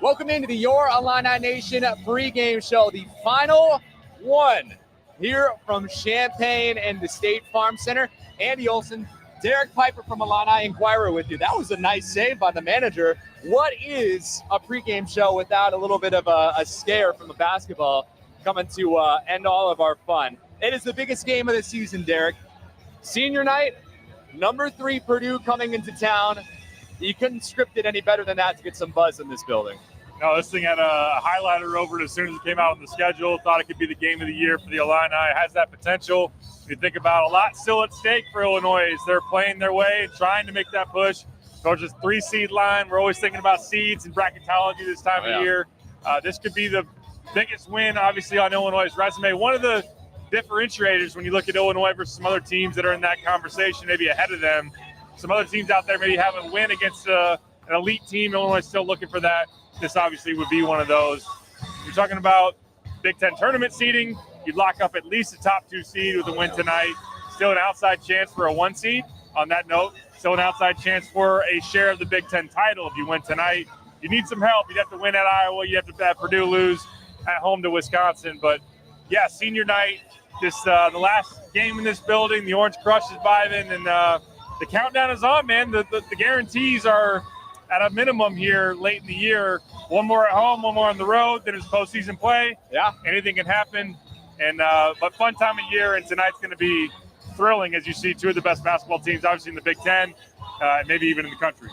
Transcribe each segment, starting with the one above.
Welcome into the Your Illini Nation pregame show, the final one here from Champaign and the State Farm Center. Andy Olson, Derek Piper from Illini Inquirer with you. That was a nice save by the manager. What is a pregame show without a little bit of a scare from the basketball coming to end all of our fun? It is the biggest game of the season, Derek. Senior night, number 3 Purdue coming into town. You couldn't script it any better than that to get some buzz in this building. No, this thing had a highlighter over it as soon as it came out on the schedule. Thought it could be the game of the year for the Illini. It has that potential. You think about a lot still at stake for Illinois as they're playing their way and trying to make that push towards this 3-seed line. We're always thinking about seeds and bracketology this time of year. This could be the biggest win, obviously, on Illinois' resume. One of the differentiators when you look at Illinois versus some other teams that are in that conversation, maybe ahead of them. Some other teams out there maybe have a win against an elite team. Illinois is still looking for that. This obviously would be one of those. You're talking about Big Ten tournament seeding. You'd lock up at least a top 2 seed with a win tonight. Still an outside chance for a 1 seed. On that note, still an outside chance for a share of the Big Ten title if you win tonight. You need some help. You'd have to win at Iowa. You have to have Purdue lose at home to Wisconsin. But, yeah, senior night, this the last game in this building. The Orange Crush is vibing, and the countdown is on, man. The guarantees are at a minimum here late in the year. One more at home, one more on the road. Then it's postseason play. Yeah, anything can happen. And but fun time of year, and tonight's going to be thrilling as you see 2 of the best basketball teams, obviously in the Big Ten, maybe even in the country.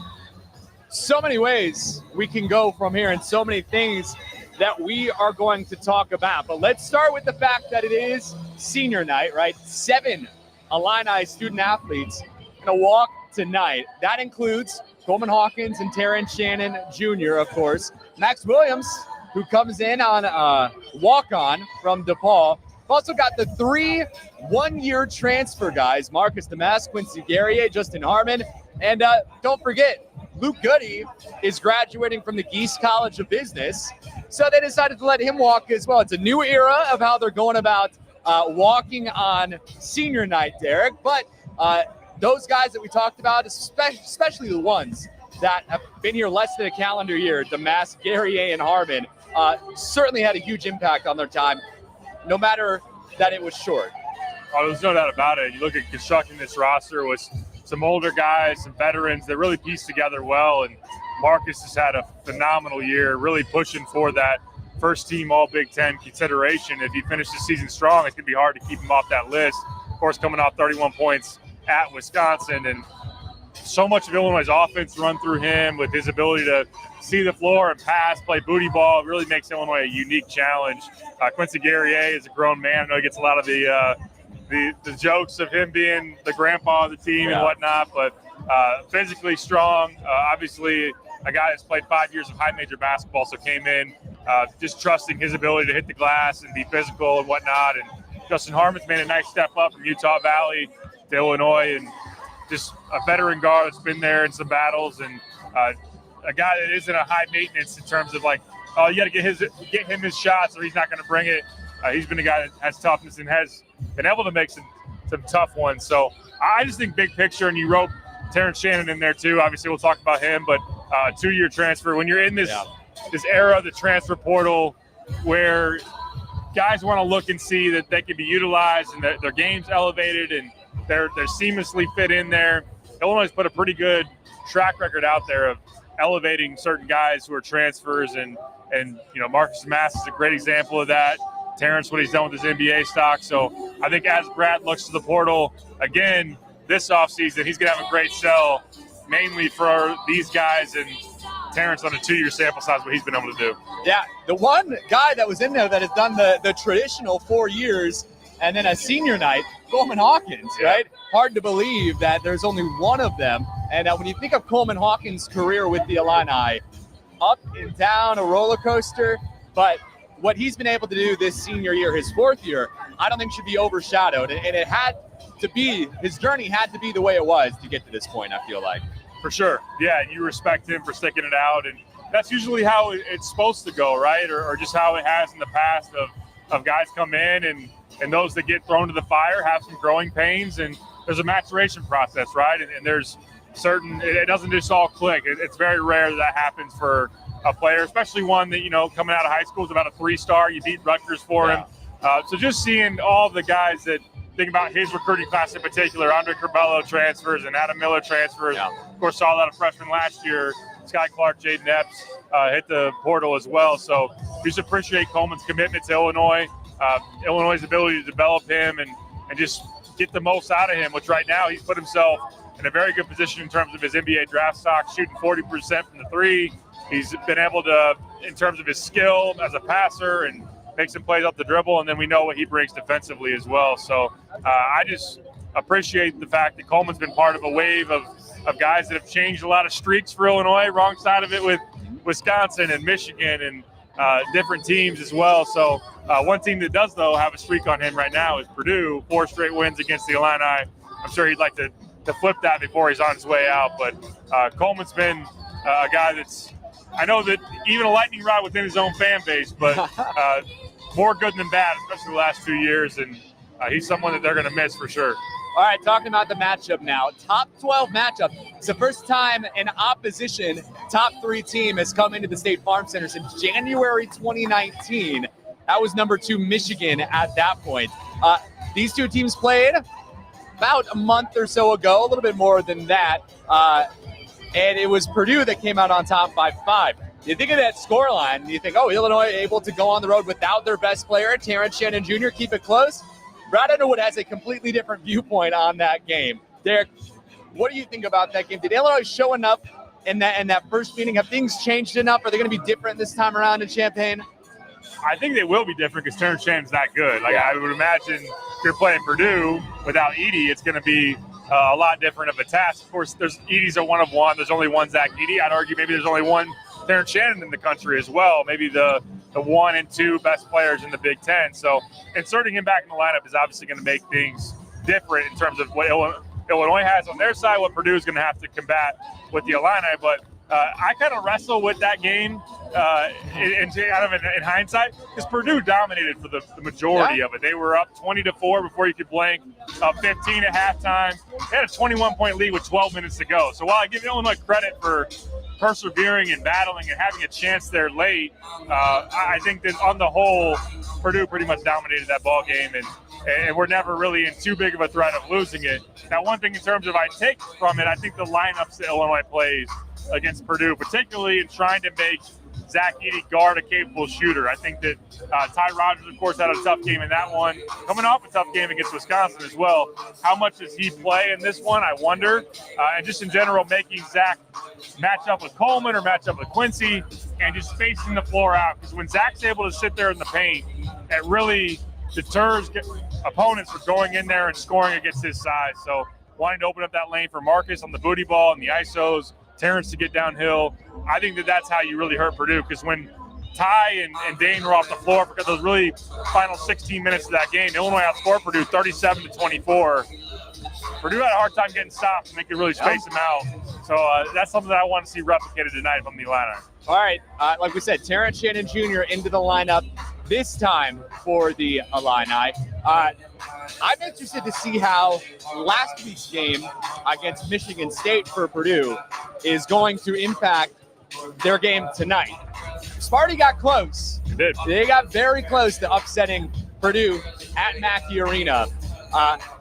So many ways we can go from here, and so many things that we are going to talk about. But let's start with the fact that it is senior night, right? 7 Illini student athletes going to walk tonight. That includes Coleman Hawkins and Terrence Shannon Jr., of course. Max Williams, who comes in on a walk-on from DePaul. We've also got the 3 one-year transfer guys, Marcus Damas, Quincy Guerrier, Justin Harmon. And don't forget, Luke Goody is graduating from the Geese College of Business. So they decided to let him walk as well. It's a new era of how they're going about walking on senior night, Derek. But those guys that we talked about, especially the ones that have been here less than a calendar year, Damas, Guerrier, and Harmon, certainly had a huge impact on their time, no matter that it was short. Oh, there's no doubt about it. You look at constructing this roster with some older guys, some veterans that really pieced together well, and Marcus has had a phenomenal year, really pushing for that first-team All-Big Ten consideration. If he finishes the season strong, it's going to be hard to keep him off that list. Of course, coming off 31 points at Wisconsin, and so much of Illinois' offense run through him with his ability to see the floor and pass, play booty ball. It really makes Illinois a unique challenge. Quincy Guerrier is a grown man. I know he gets a lot of the jokes of him being the grandpa of the team and whatnot, but physically strong. Obviously, a guy that's played 5 years of high major basketball, so came in just trusting his ability to hit the glass and be physical and whatnot. And Justin Harmon's made a nice step up from Utah Valley to Illinois, and just a veteran guard that's been there in some battles, and a guy that isn't a high maintenance in terms of like, oh, you got to get him his shots or he's not going to bring it. He's been a guy that has toughness and has been able to make some tough ones. So I just think big picture, and you wrote Terrence Shannon in there too. Obviously, we'll talk about him, but 2-year transfer. When you're in this era of the transfer portal where guys want to look and see that they can be utilized and their game's elevated and they're seamlessly fit in there, Illinois put a pretty good track record out there of elevating certain guys who are transfers, and you know, Marcus Damas is a great example of that. Terrence, what he's done with his NBA stock. So I think as Brad looks to the portal again this offseason, he's going to have a great sell, mainly for these guys, and Terrence on a 2-year sample size, what he's been able to do. Yeah, the one guy that was in there that has done the traditional 4 years and then a senior night, Coleman Hawkins, right? Hard to believe that there's only one of them. And when you think of Coleman Hawkins' career with the Illini, up and down, a roller coaster, but what he's been able to do this senior year, his 4th year, I don't think should be overshadowed. And it had to be, his journey had to be the way it was to get to this point, I feel like. For sure. Yeah, you respect him for sticking it out. And that's usually how it's supposed to go, right? Or just how it has in the past of guys come in and those that get thrown to the fire have some growing pains, and there's a maturation process, right? And there's it doesn't just all click. It's very rare that happens for a player, especially one that, coming out of high school is about a 3-star. You beat Rutgers for him. So just seeing all the guys that think about his recruiting class in particular, Andre Curbelo transfers and Adam Miller transfers. Yeah. Of course, saw a lot of freshmen last year. Sky Clark, Jaden Epps hit the portal as well. So we just appreciate Coleman's commitment to Illinois, Illinois' ability to develop him and just get the most out of him, which right now he's put himself in a very good position in terms of his NBA draft stock, shooting 40% from the three. He's been able to, in terms of his skill as a passer, and make some plays off the dribble, and then we know what he brings defensively as well. So I just appreciate the fact that Coleman's been part of a wave of guys that have changed a lot of streaks for Illinois, wrong side of it with Wisconsin and Michigan and different teams as well. So one team that does, though, have a streak on him right now is Purdue, 4 straight wins against the Illini. I'm sure he'd like to flip that before he's on his way out. But Coleman's been a guy that's, I know that even a lightning rod within his own fan base, but more good than bad, especially the last 2 years. And he's someone that they're going to miss for sure. All right, talking about the matchup now. Top 12 matchup. It's the first time an opposition top 3 team has come into the State Farm Center since January 2019. That was number 2 Michigan at that point. These two teams played about a month or so ago, a little bit more than that. And it was Purdue that came out on top by 5. You think of that scoreline, and you think, oh, Illinois able to go on the road without their best player, Terrence Shannon Jr., keep it close? Brad Underwood has a completely different viewpoint on that game. Derek, what do you think about that game? Did Illinois show enough in that first meeting? Have things changed enough? Are they going to be different this time around in Champaign? I think they will be different because Terrence Shannon's that good. I would imagine if you're playing Purdue without Edey, it's going to be a lot different of a task. Of course, Edey's a one of one. There's only one Zach Edey. I'd argue maybe there's only one Terrence Shannon in the country as well. Maybe the 1 and 2 best players in the Big Ten. So inserting him back in the lineup is obviously going to make things different in terms of what Illinois has on their side, what Purdue is going to have to combat with the Illini. But I kind of wrestle with that game in hindsight, because Purdue dominated for the majority of it. They were up 20-4 before you could blink, up 15 at halftime. They had a 21-point lead with 12 minutes to go. So while I give Illinois credit for persevering and battling and having a chance there late, I think that on the whole, Purdue pretty much dominated that ball game, and we're never really in too big of a threat of losing it. Now, one thing in terms of I take from it, I think the lineups that Illinois plays against Purdue, particularly in trying to make Zach Edey guard a capable shooter. I think that Ty Rodgers, of course, had a tough game in that one. Coming off a tough game against Wisconsin as well. How much does he play in this one, I wonder? And just in general, making Zach match up with Coleman or match up with Quincy and just spacing the floor out. Because when Zach's able to sit there in the paint, it really deters opponents from going in there and scoring against his size. So wanting to open up that lane for Marcus on the booty ball and the ISOs, Terrence to get downhill. I think that that's how you really hurt Purdue, because when Ty and Dane were off the floor for those really final 16 minutes of that game, Illinois outscored Purdue 37-24. Purdue had a hard time getting stops, and they could really space them out. So that's something that I want to see replicated tonight from the Illini. All right, like we said, Terrence Shannon Jr. into the lineup this time for the Illini. I'm interested to see how last week's game against Michigan State for Purdue is going to impact their game tonight. Sparty got close. They did. They got very close to upsetting Purdue at Mackey Arena.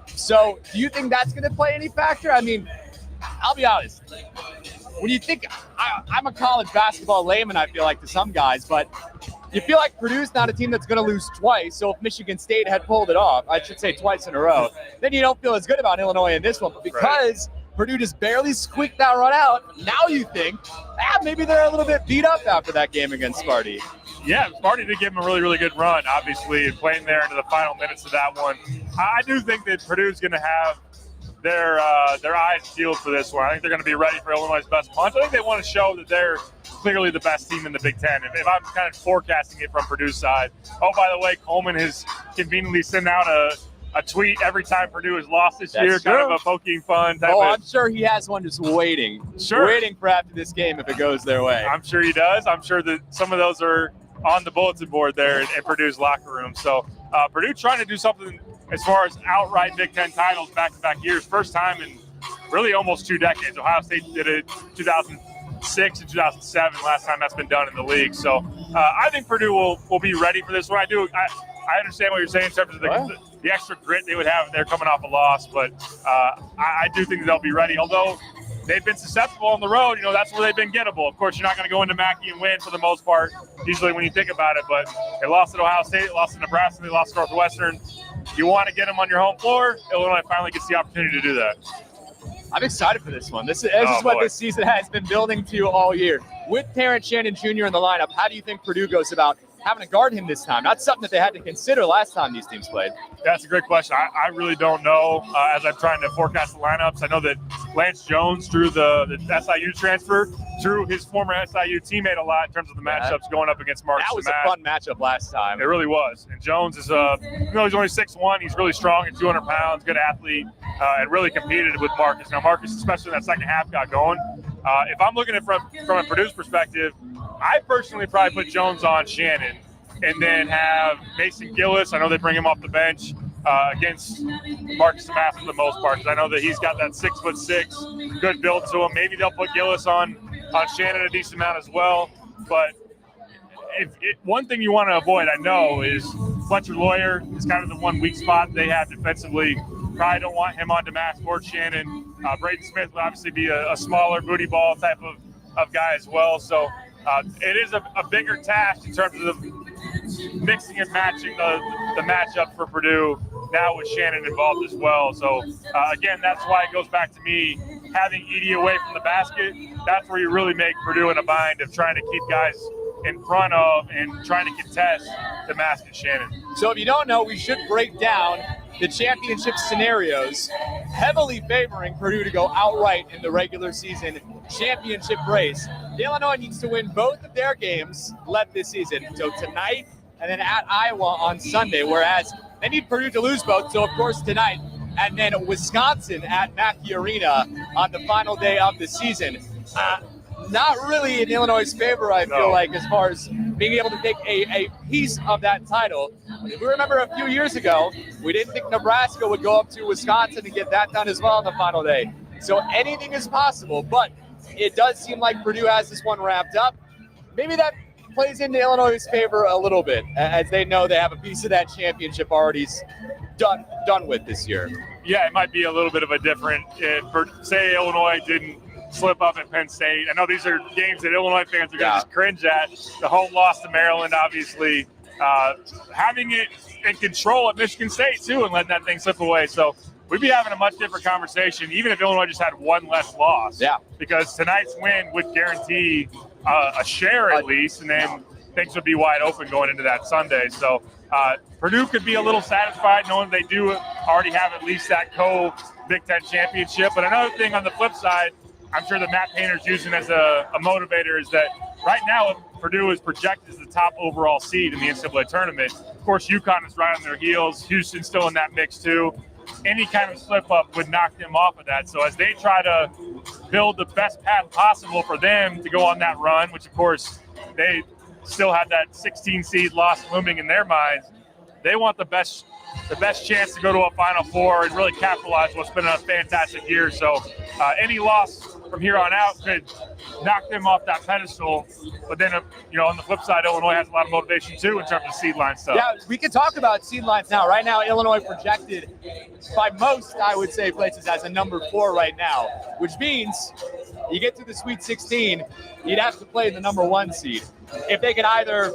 So do you think that's going to play any factor? I mean, I'll be honest. When you think, I'm a college basketball layman, I feel like, to some guys, but you feel like Purdue's not a team that's going to lose twice. So if Michigan State had pulled it off, I should say twice in a row, then you don't feel as good about Illinois in this one. But because Purdue just barely squeaked that run out, now you think, maybe they're a little bit beat up after that game against Sparty. Yeah, Sparty did give him a really, really good run, obviously, and playing there into the final minutes of that one. I do think that Purdue's going to have their eyes peeled for this one. I think they're going to be ready for Illinois' best punch. I think they want to show that they're clearly the best team in the Big Ten. If I'm kind of forecasting it from Purdue's side. Oh, by the way, Coleman has conveniently sent out a tweet every time Purdue has lost this year, kind of a poking fun type I'm sure he has one just waiting. Waiting for after this game if it goes their way. I'm sure he does. I'm sure that some of those are on the bulletin board there in Purdue's locker room. So Purdue trying to do something as far as outright Big Ten titles back-to-back years. First time in really almost 2 decades. Ohio State did it 2006 and 2007, last time that's been done in the league. So I think Purdue will be ready for this one. I understand what you're saying in terms of the extra grit they would have if they're coming off a loss, but I do think they'll be ready. Although they've been susceptible on the road, that's where they've been gettable. Of course, you're not going to go into Mackey and win for the most part, usually when you think about it, but they lost at Ohio State, they lost to Nebraska, they lost to Northwestern. You want to get them on your home floor. Illinois finally gets the opportunity to do that. I'm excited for this one. This is what this season has been building to all year. With Terrence Shannon Jr. in the lineup, how do you think Purdue goes about having to guard him this time? Not something that they had to consider last time these teams played. That's a great question. I really don't know. As I'm trying to forecast the lineups, I know that Lance Jones drew the SIU transfer, drew his former SIU teammate a lot in terms of the matchups going up against Marcus. That was a fun matchup last time. It really was. And Jones is, he's only 6'1". He's really strong at 200 pounds, good athlete, and really competed with Marcus. Now, Marcus, especially in that second half, got going. If I'm looking at it from a Purdue's perspective, I personally probably put Jones on Shannon and then have Mason Gillis. I know they bring him off the bench against Marcus Samath for the most part, because I know that he's got that 6'6", good build to him. Maybe they'll put Gillis on Shannon a decent amount as well. But one thing you want to avoid, I know, is Fletcher Lawyer is kind of the one weak spot they have defensively. Probably don't want him on Damask or Shannon. Braden Smith would obviously be a smaller booty ball type of guy as well. So it is a bigger task in terms of mixing and matching the matchup for Purdue now with Shannon involved as well. So again, that's why it goes back to me having Edie away from the basket. That's where you really make Purdue in a bind of trying to keep guys in front of and trying to contest Damask and Shannon. So if you don't know, we should break down the championship scenarios, heavily favoring Purdue to go outright in the regular season championship race. Illinois needs to win both of their games left this season. So tonight and then at Iowa on Sunday, whereas they need Purdue to lose both. So, of course, tonight and then Wisconsin at Mackey Arena on the final day of the season. Not really in Illinois' favor, I feel like, as far as being able to take a piece of that title. If we remember a few years ago, we didn't think Nebraska would go up to Wisconsin and get that done as well on the final day. So anything is possible, but it does seem like Purdue has this one wrapped up. Maybe that plays into Illinois' favor a little bit, as they know they have a piece of that championship already done with this year. Yeah, it might be a little bit of a different, say Illinois didn't slip up at Penn State. I know these are games that Illinois fans are going to just cringe at. The home loss to Maryland, obviously. Having it in control at Michigan State, too, and letting that thing slip away. So we'd be having a much different conversation, even if Illinois just had one less loss. Yeah. Because tonight's win would guarantee a share at least, and then things would be wide open going into that Sunday. So Purdue could be a little satisfied knowing they do already have at least that co-Big Ten championship. But another thing on the flip side, I'm sure that Matt Painter's using as a motivator is that right now Purdue is projected as the top overall seed in the NCAA tournament. Of course, UConn is right on their heels. Houston's still in that mix too. Any kind of slip-up would knock them off of that. So as they try to build the best path possible for them to go on that run, which, of course, they still have that 16 seed loss looming in their minds, they want the best chance to go to a Final Four and really capitalize what's been a fantastic year. So any loss from here on out could knock them off that pedestal. But then, on the flip side, Illinois has a lot of motivation too in terms of seed line stuff. Yeah, we can talk about seed lines now. Right now, Illinois projected by most, I would say, places as a number 4 right now, which means you get to the Sweet 16, you'd have to play the number 1 seed. If they could either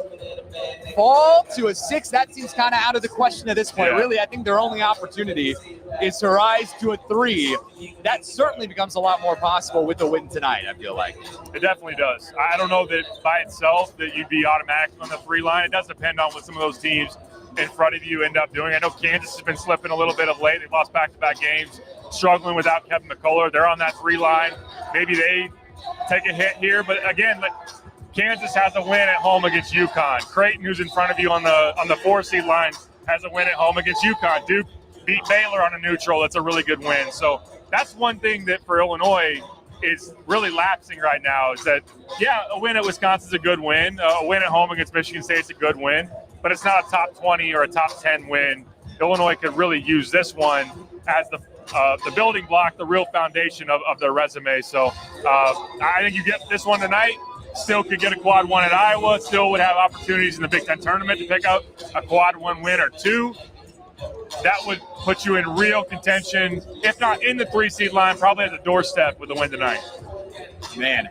fall to a 6, that seems kind of out of the question at this point. Yeah. Really, I think their only opportunity is to rise to a 3. That certainly becomes a lot more possible with the win tonight, I feel like. It definitely does. I don't know that by itself that you'd be automatic on the 3 line. It does depend on what some of those teams in front of you end up doing. I know Kansas has been slipping a little bit of late. They've lost back-to-back games, struggling without Kevin McCullough. They're on that 3 line. Maybe they take a hit here, but again, Kansas has a win at home against UConn. Creighton, who's in front of you on the 4 seed line, has a win at home against UConn. Duke beat Baylor on a neutral. That's a really good win. So that's one thing that for Illinois is really lapsing right now is that, a win at Wisconsin's a good win. A win at home against Michigan State's a good win, but it's not a top 20 or a top 10 win. Illinois could really use this one as the building block, the real foundation of their resume. So I think you get this one tonight. Still could get a quad one at Iowa. Still would have opportunities in the Big Ten tournament to pick out a quad one win or two. That would put you in real contention, if not in the 3-seed line, probably at the doorstep with a win tonight. Man,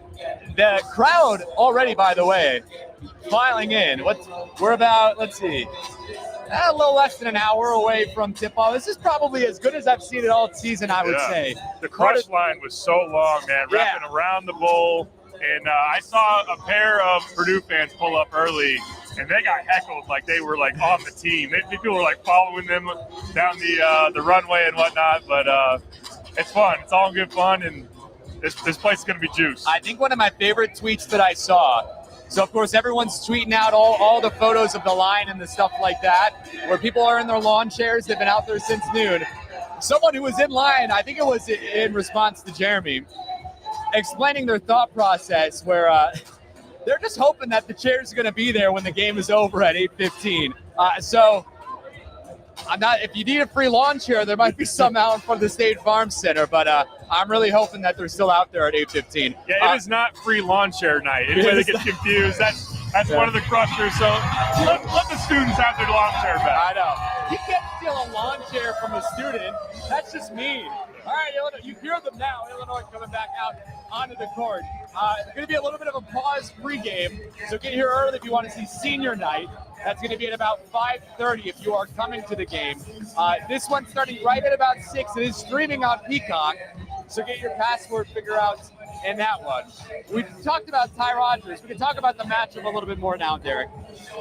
the crowd already, by the way, filing in. We're about, let's see, a little less than an hour away from tip-off. This is probably as good as I've seen it all season, I would say. The crush line was so long, man, wrapping around the bowl. And I saw a pair of Purdue fans pull up early, and they got heckled like they were like on the team. People were like following them down the runway and whatnot. But it's fun. It's all good fun, and this place is going to be juice. I think one of my favorite tweets that I saw. So of course everyone's tweeting out all the photos of the line and the stuff like that, where people are in their lawn chairs. They've been out there since noon. Someone who was in line, I think it was in response to Jeremy, explaining their thought process where they're just hoping that the chairs are going to be there when the game is over at 8:15. So if you need a free lawn chair, there might be some out in front of the State Farm Center, but I'm really hoping that they're still out there at 8:15. Yeah, it is not free lawn chair night. Anybody that gets confused, that's one of the crushers. So let the students have their lawn chair back. I know. You can't steal a lawn chair from a student. That's just mean. All right, Illinois, you hear them now. Illinois coming back out onto the court. It's going to be a little bit of a pause pregame, so get here early if you want to see senior night. That's going to be at about 5:30 if you are coming to the game. This one's starting right at about 6. It is streaming on Peacock, so get your password figure out in that one. We talked about Ty Rodgers. We can talk about the matchup a little bit more now, Derek.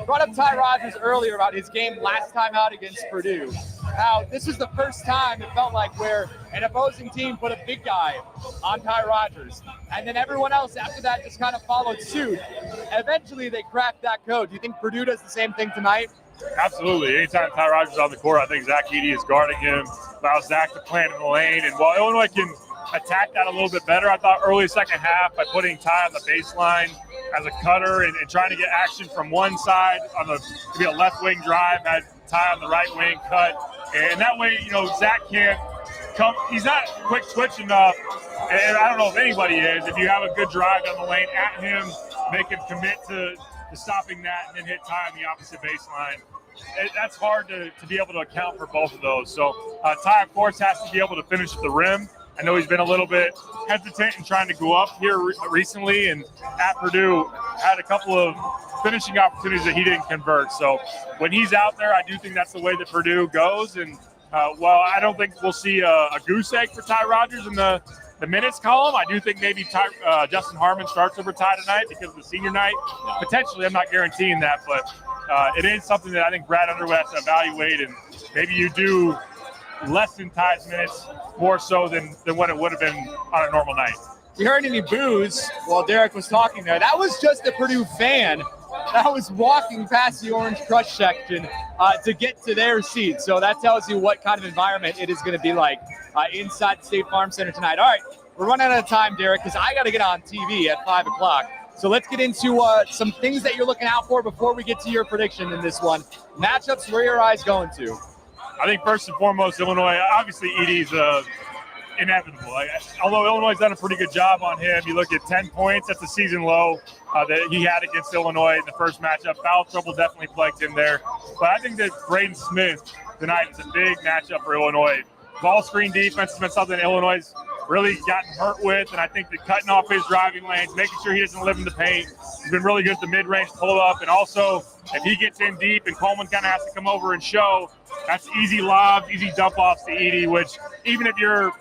Brought up Ty Rodgers earlier about his game last time out against Purdue. How this was the first time it felt like where an opposing team put a big guy on Ty Rodgers. And then everyone else after that just kind of followed suit. Eventually they cracked that code. Do you think Purdue does the same thing tonight? Absolutely. Anytime Ty Rodgers is on the court, I think Zach Edey is guarding him, allows Zach to plant in the lane. And while Illinois can attack that a little bit better, I thought early second half by putting Ty on the baseline as a cutter and trying to get action from one side on maybe a left wing drive, had Ty on the right wing cut. And that way, Zach can't come. He's not quick twitch enough. And I don't know if anybody is. If you have a good drive down the lane at him, make him commit to stopping that and then hit Ty on the opposite baseline. That's hard to be able to account for both of those. So Ty, of course, has to be able to finish at the rim. I know he's been a little bit hesitant in trying to go up here recently, and at Purdue had a couple of finishing opportunities that he didn't convert. So when he's out there, I do think that's the way that Purdue goes. And while I don't think we'll see a goose egg for Ty Rodgers in the minutes column, I do think maybe Justin Harmon starts over Ty tonight because of the senior night. Potentially, I'm not guaranteeing that, but it is something that I think Brad Underwood has to evaluate, and maybe you do less than Ty's minutes more so than what it would have been on a normal night. You heard any boos while Derek was talking there? That was just a Purdue fan that was walking past the Orange Crush section to get to their seat. So that tells you what kind of environment it is going to be like inside the State Farm Center tonight. All right, we're running out of time, Derek, because I got to get on TV at 5 o'clock. So let's get into some things that you're looking out for before we get to your prediction in this one. Matchups, where are your eyes going to? I think first and foremost, Illinois, obviously Edey's inevitable. Although Illinois' done a pretty good job on him, you look at 10 points, that's the season low that he had against Illinois in the first matchup. Foul trouble definitely plagued him there. But I think that Braden Smith tonight is a big matchup for Illinois. Ball screen defense has been something Illinois has really gotten hurt with, and I think that cutting off his driving lanes, making sure he doesn't live in the paint, he's been really good at the mid-range pull-up, and also if he gets in deep and Coleman kind of has to come over and show, that's easy lobs, easy dump-offs to Edey, which even if you're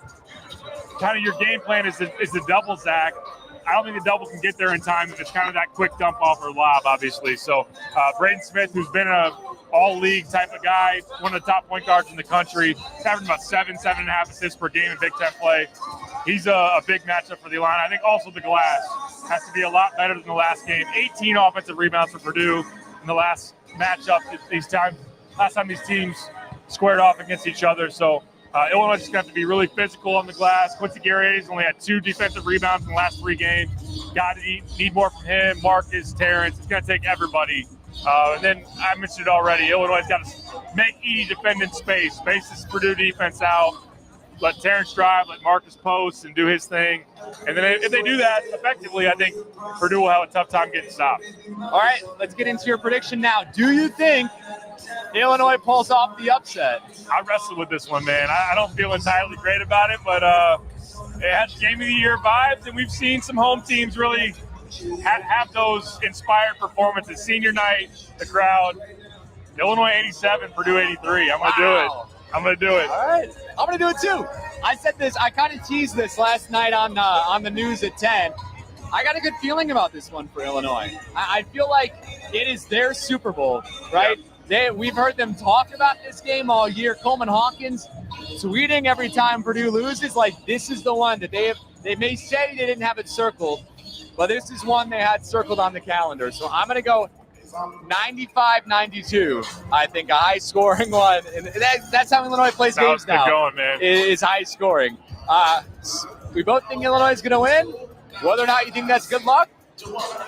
kind of your game plan is the double Zach, I don't think the double can get there in time if it's kind of that quick dump-off or lob, obviously. So Braden Smith, who's been a all-league type of guy, one of the top point guards in the country. He's averaging about 7.5 assists per game in Big Ten play. He's a big matchup for the Illini. I think also the glass has to be a lot better than the last game. 18 offensive rebounds for Purdue in the last matchup. Last time these teams squared off against each other. So Illinois is going to have to be really physical on the glass. Quincy Guerrier only had 2 defensive rebounds in the last 3 games. Got to need more from him. Marcus, Terrence. It's going to take everybody. And then I mentioned it already. Illinois has got to make Edey defend in space this Purdue defense out. let Terrence drive, let Marcus post and do his thing. And then if they do that effectively, I think Purdue will have a tough time getting stopped. All right, let's get into your prediction now. Do you think Illinois pulls off the upset? I wrestled with this one, man. I don't feel entirely great about it, but it has Game of the Year vibes, and we've seen some home teams really have those inspired performances. Senior night, the crowd, Illinois 87, Purdue 83. I'm going to do it. I'm going to do it. All right. I'm going to do it too. I said this, I kind of teased this last night on the news at 10. I got a good feeling about this one for Illinois. I feel like it is their Super Bowl, right? Yep. We've heard them talk about this game all year. Coleman Hawkins tweeting every time Purdue loses, like this is the one that they may say they didn't have it circled, but this is one they had circled on the calendar. So I'm going to go 95-92. I think a high-scoring one. And that's how Illinois plays games now. Going, man. Is high-scoring. We both think Illinois is going to win. Whether or not you think that's good luck,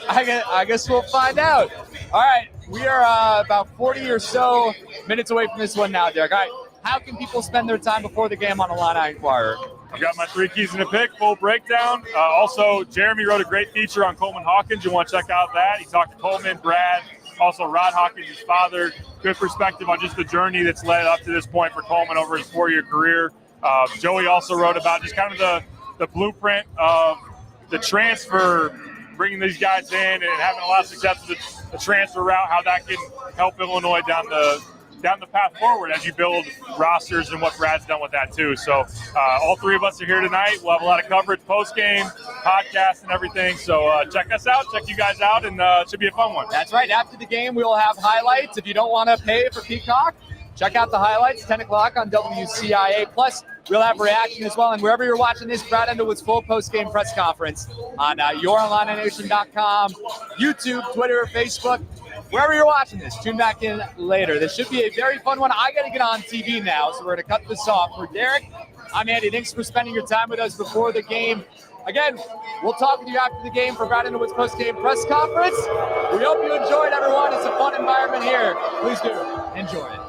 I guess we'll find out. All right, we are about 40 or so minutes away from this one now, Derek. All right, how can people spend their time before the game on Illini Inquirer? I've got my 3 keys in a pick, full breakdown. Also, Jeremy wrote a great feature on Coleman Hawkins. You want to check out that. He talked to Coleman, Brad, also Rod Hawkins, his father. Good perspective on just the journey that's led up to this point for Coleman over his 4-year career. Joey also wrote about just kind of the blueprint of the transfer, bringing these guys in and having a lot of success with the transfer route, how that can help Illinois down the path forward as you build rosters, and what Brad's done with that too. So all 3 of us are here tonight. We'll have a lot of coverage, post-game, podcast, and everything. So check us out, check you guys out, and it should be a fun one. That's right. After the game, we will have highlights. If you don't want to pay for Peacock, check out the highlights, 10 o'clock on WCIA. Plus, we'll have reaction as well. And wherever you're watching this, Brad Underwood's full post-game press conference on YourIllinination.com, YouTube, Twitter, Facebook. Wherever you're watching this, tune back in later. This should be a very fun one. I got to get on TV now, so we're going to cut this off. For Derek, I'm Andy. Thanks for spending your time with us before the game. Again, we'll talk with you after the game for Brad Underwood's post-game press conference. We hope you enjoyed, everyone. It's a fun environment here. Please do enjoy it.